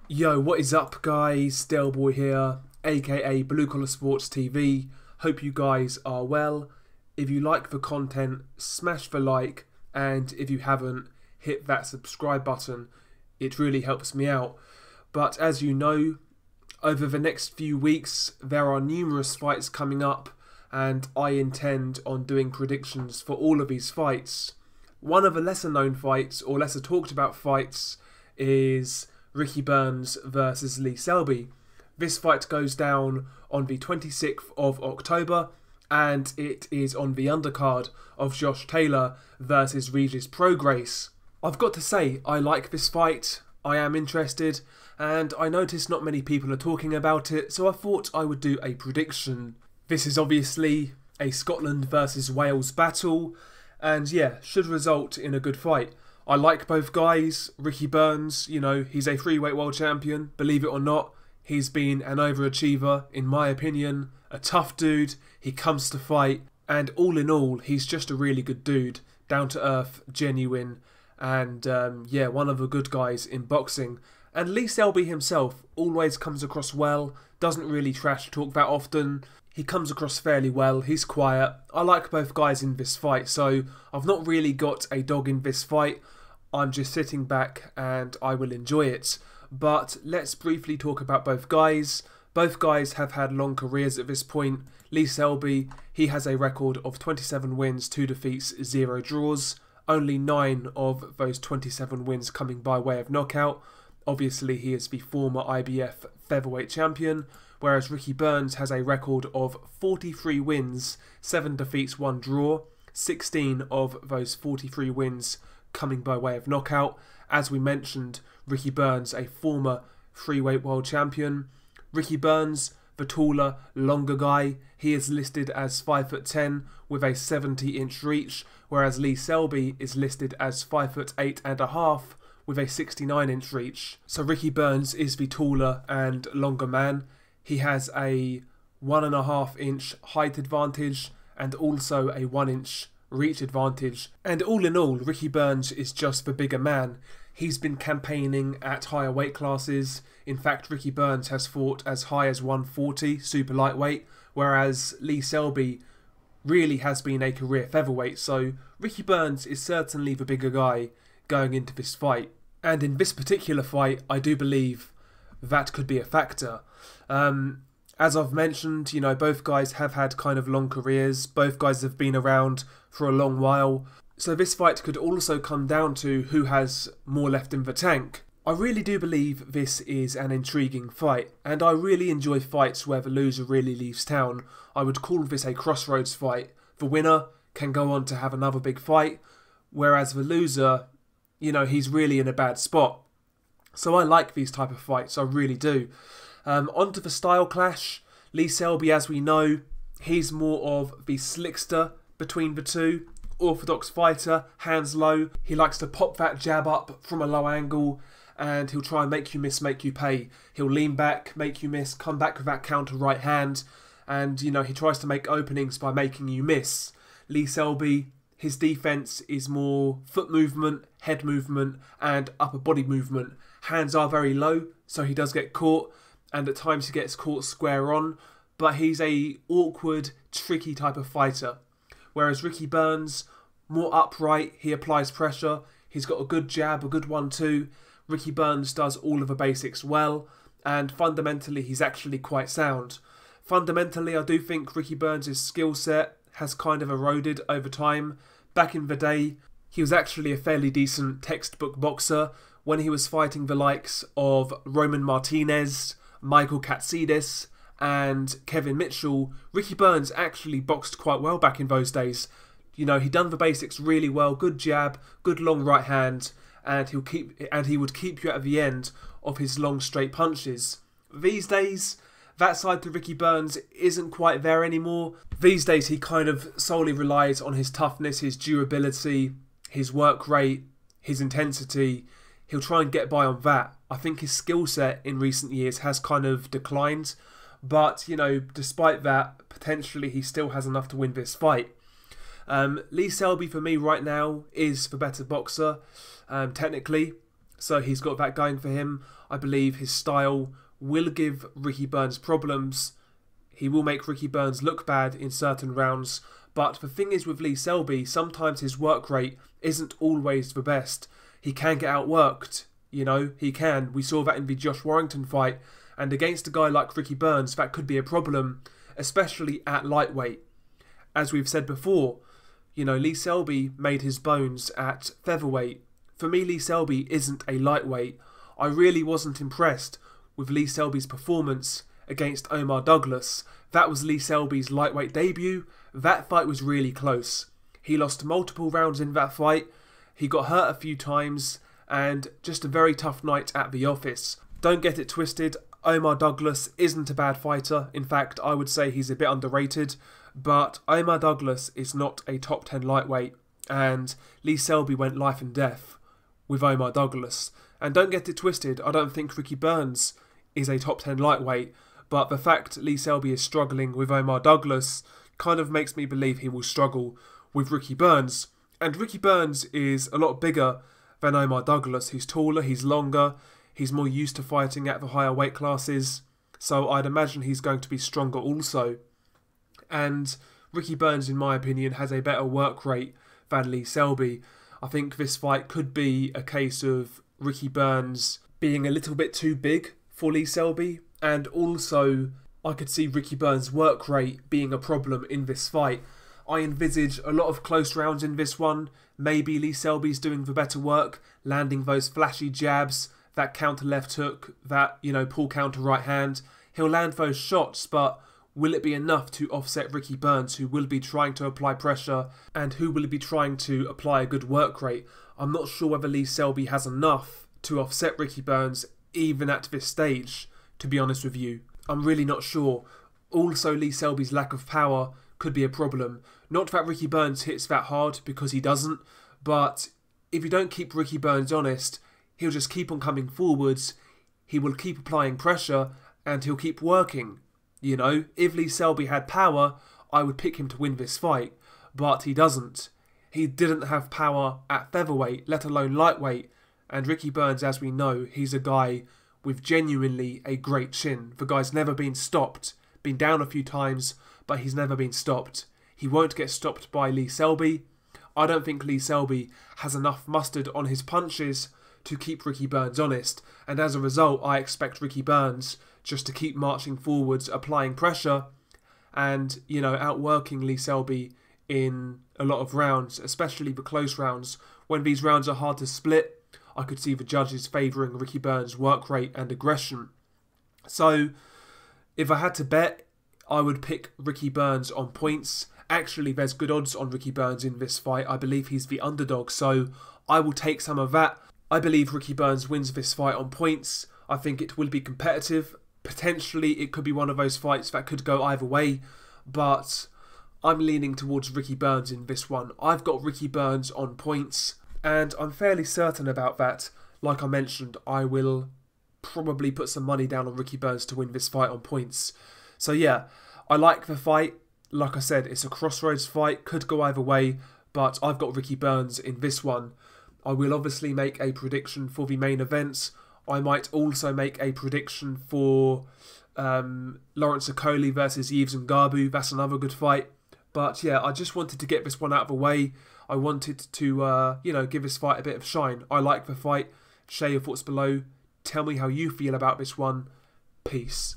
Yo, what is up guys? Boy here, aka Blue Collar Sports TV. Hope you guys are well. If you like the content, smash the like, and if you haven't, hit that subscribe button. It really helps me out. But as you know, over the next few weeks there are numerous fights coming up, and I intend on doing predictions for all of these fights. One of the lesser known fights, or lesser talked about fights, is Ricky Burns versus Lee Selby. This fight goes down on the 26th of October, and it is on the undercard of Josh Taylor versus Regis Prograis. I've got to say, I like this fight, I am interested, and I noticed not many people are talking about it, so I thought I would do a prediction. This is obviously a Scotland versus Wales battle, and yeah, should result in a good fight. I like both guys. Ricky Burns, you know, he's a freeweight world champion, believe it or not. He's been an overachiever, in my opinion. A tough dude, he comes to fight, and all in all, he's just a really good dude. Down to earth, genuine, and yeah, one of the good guys in boxing. And Lee Selby himself always comes across well, doesn't really trash talk that often. He comes across fairly well, he's quiet. I like both guys in this fight, so I've not really got a dog in this fight. I'm just sitting back and I will enjoy it. But let's briefly talk about both guys. Both guys have had long careers at this point. Lee Selby, he has a record of 27 wins, 2 defeats, 0 draws. Only 9 of those 27 wins coming by way of knockout. Obviously, he is the former IBF featherweight champion, whereas Ricky Burns has a record of 43 wins, 7 defeats, 1 draw. 16 of those 43 wins coming by way of knockout. As we mentioned, Ricky Burns, a former freeweight world champion. Ricky Burns, the taller, longer guy, he is listed as 5'10" with a 70-inch reach, whereas Lee Selby is listed as 5'8.5" with a 69-inch reach. So Ricky Burns is the taller and longer man. He has a 1.5-inch height advantage and also a 1-inch reach advantage. And all in all, Ricky Burns is just the bigger man. He's been campaigning at higher weight classes. In fact, Ricky Burns has fought as high as 140 super lightweight, whereas Lee Selby really has been a career featherweight. So Ricky Burns is certainly the bigger guy going into this fight. And in this particular fight, I do believe that could be a factor. As I've mentioned, you know, both guys have had kind of long careers. Both guys have been around for a long while. So this fight could also come down to who has more left in the tank. I really do believe this is an intriguing fight, and I really enjoy fights where the loser really leaves town. I would call this a crossroads fight. The winner can go on to have another big fight, whereas the loser, you know, he's really in a bad spot. So I like these type of fights, I really do. Onto the style clash. Lee Selby, as we know, he's more of the slickster between the two. Orthodox fighter, hands low. He likes to pop that jab up from a low angle, and he'll try and make you miss, make you pay. He'll lean back, make you miss, come back with that counter right hand, and you know, he tries to make openings by making you miss. Lee Selby, his defense is more foot movement, head movement, and upper body movement. Hands are very low, so he does get caught, and at times he gets caught square on, but he's a awkward, tricky type of fighter. Whereas Ricky Burns, more upright, he applies pressure, he's got a good jab, a good 1-2. Ricky Burns does all of the basics well, and fundamentally he's actually quite sound. Fundamentally, I do think Ricky Burns' skill set has kind of eroded over time. Back in the day, he was actually a fairly decent textbook boxer when he was fighting the likes of Roman Martinez, Michael Katsidis, and Kevin Mitchell. Ricky Burns actually boxed quite well back in those days. You know, he done the basics really well, good jab, good long right hand, and he would keep you at the end of his long straight punches. These days, that side to Ricky Burns isn't quite there anymore. These days he kind of solely relies on his toughness, his durability, his work rate, his intensity. He'll try and get by on that. I think his skill set in recent years has kind of declined, but you know, despite that, potentially he still has enough to win this fight. Lee Selby for me right now is the better boxer, technically. So he's got that going for him. I believe his style will give Ricky Burns problems. He will make Ricky Burns look bad in certain rounds. But the thing is with Lee Selby, sometimes his work rate isn't always the best. He can get outworked, he can. We saw that in the Josh Warrington fight. And against a guy like Ricky Burns, that could be a problem, especially at lightweight. As we've said before, Lee Selby made his bones at featherweight. For me, Lee Selby isn't a lightweight. I really wasn't impressed with Lee Selby's performance against Omar Douglas. That was Lee Selby's lightweight debut. That fight was really close. He lost multiple rounds in that fight. He got hurt a few times, and just a very tough night at the office. Don't get it twisted, Omar Douglas isn't a bad fighter. In fact, I would say he's a bit underrated. But Omar Douglas is not a top 10 lightweight, and Lee Selby went life and death with Omar Douglas. And don't get it twisted, I don't think Ricky Burns is a top 10 lightweight, but the fact Lee Selby is struggling with Omar Douglas kind of makes me believe he will struggle with Ricky Burns. And Ricky Burns is a lot bigger than Omar Douglas. He's taller, he's longer, he's more used to fighting at the higher weight classes, so I'd imagine he's going to be stronger also. And Ricky Burns, in my opinion, has a better work rate than Lee Selby. I think this fight could be a case of Ricky Burns being a little bit too big for Lee Selby, and also I could see Ricky Burns' work rate being a problem in this fight. I envisage a lot of close rounds in this one. Maybe Lee Selby's doing the better work, landing those flashy jabs, that counter left hook, that, pull counter right hand. He'll land those shots, but will it be enough to offset Ricky Burns, who will be trying to apply pressure and who will be trying to apply a good work rate? I'm not sure whether Lee Selby has enough to offset Ricky Burns, even at this stage, to be honest with you. I'm really not sure. Also, Lee Selby's lack of power could be a problem. Not that Ricky Burns hits that hard, because he doesn't, but if you don't keep Ricky Burns honest, he'll just keep on coming forwards, he will keep applying pressure, and he'll keep working. If Lee Selby had power, I would pick him to win this fight, but he doesn't. He didn't have power at featherweight, let alone lightweight, and Ricky Burns, as we know, he's a guy with genuinely a great chin. The guy's never been stopped, been down a few times, but he's never been stopped. He won't get stopped by Lee Selby. I don't think Lee Selby has enough mustard on his punches to keep Ricky Burns honest, and as a result, I expect Ricky Burns just to keep marching forwards, applying pressure, and, outworking Lee Selby in a lot of rounds, especially the close rounds. When these rounds are hard to split, I could see the judges favouring Ricky Burns' work rate and aggression. So, if I had to bet, I would pick Ricky Burns on points. Actually, there's good odds on Ricky Burns in this fight. I believe he's the underdog, so I will take some of that. I believe Ricky Burns wins this fight on points. I think it will be competitive. Potentially, it could be one of those fights that could go either way, but I'm leaning towards Ricky Burns in this one. I've got Ricky Burns on points, and I'm fairly certain about that. Like I mentioned, I will probably put some money down on Ricky Burns to win this fight on points. So yeah, I like the fight. Like I said, it's a crossroads fight, could go either way, but I've got Ricky Burns in this one. I will obviously make a prediction for the main events. I might also make a prediction for Lawrence Okoli versus Yves Ngannou. That's another good fight. But yeah, I just wanted to get this one out of the way. I wanted to, give this fight a bit of shine. I like the fight. Share your thoughts below. Tell me how you feel about this one. Peace.